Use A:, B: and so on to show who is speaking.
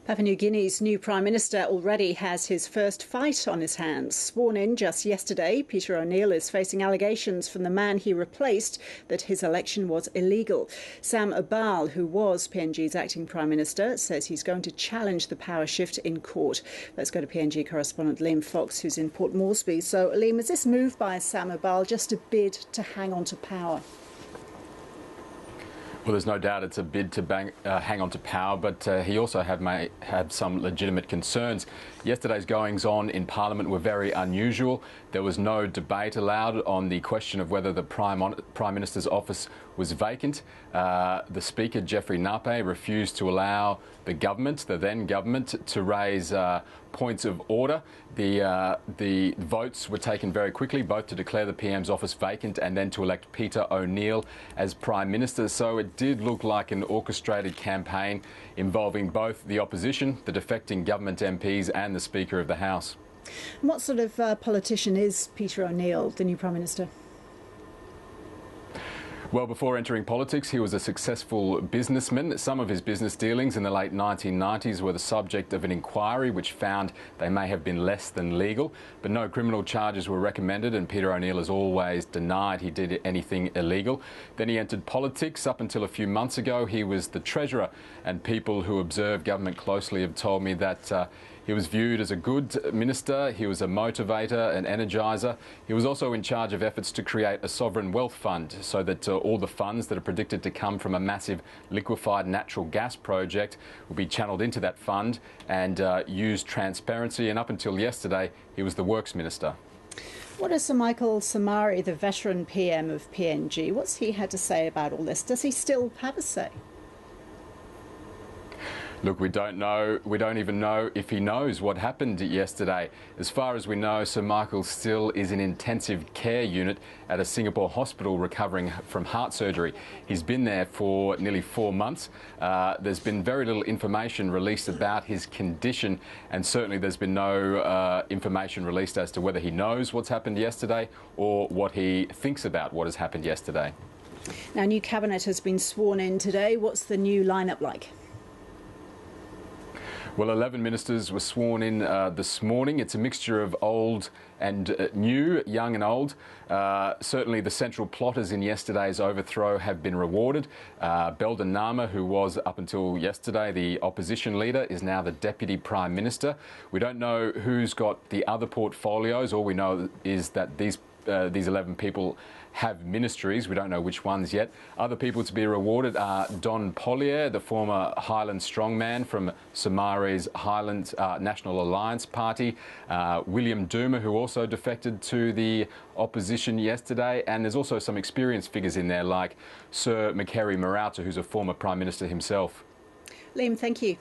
A: Papua New Guinea's new Prime Minister already has his first fight on his hands. Sworn in just yesterday, Peter O'Neill is facing allegations from the man he replaced that his election was illegal. Sam Abal, who was PNG's acting Prime Minister, says he's going to challenge the power shift in court. Let's go to PNG correspondent Liam Fox, who's in Port Moresby. So, Liam, is this move by Sam Abal just a bid to hang on to power?
B: Well, there's no doubt it's a bid to hang on to power, but he also may have some legitimate concerns. Yesterday's goings-on in Parliament were very unusual. There was no debate allowed on the question of whether the Prime Minister's office was vacant. The Speaker, Jeffrey Nape, refused to allow the government, the then government, to raise points of order. The votes were taken very quickly, both to declare the PM's office vacant and then to elect Peter O'Neill as Prime Minister. So it did look like an orchestrated campaign involving both the opposition, the defecting government MPs and the Speaker of the House.
A: What sort of politician is Peter O'Neill, the new Prime Minister?
B: Well, before entering politics, he was a successful businessman. Some of his business dealings in the late 1990s were the subject of an inquiry which found they may have been less than legal, but no criminal charges were recommended, and Peter O'Neill has always denied he did anything illegal. Then he entered politics. Up until a few months ago, he was the treasurer, and people who observe government closely have told me that he was viewed as a good minister. He was a motivator, an energiser. He was also in charge of efforts to create a sovereign wealth fund so that all the funds that are predicted to come from a massive liquefied natural gas project will be channelled into that fund and use transparency. And up until yesterday, he was the Works Minister.
A: What is Sir Michael Somare, the veteran PM of PNG? What's he had to say about all this? Does he still have a say?
B: Look, we don't know. We don't even know if he knows what happened yesterday. As far as we know, Sir Michael still is in intensive care unit at a Singapore hospital recovering from heart surgery. He's been there for nearly 4 months. There's been very little information released about his condition, and certainly there's been no information released as to whether he knows what's happened yesterday or what he thinks about what has happened yesterday.
A: Now, new cabinet has been sworn in today. What's the new lineup like?
B: Well, 11 ministers were sworn in this morning. It's a mixture of old and new, young and old. Certainly the central plotters in yesterday's overthrow have been rewarded. Belden Nama, who was up until yesterday the opposition leader, is now the Deputy Prime Minister. We don't know who's got the other portfolios. All we know is that these 11 people have ministries. We don't know which ones yet. Other people to be rewarded are Don Pollier, the former Highland strongman from Somare's Highland National Alliance Party, William Duma, who also defected to the opposition yesterday, and there's also some experienced figures in there like Sir Makeri Marauta, who's a former Prime Minister himself.
A: Liam, thank you.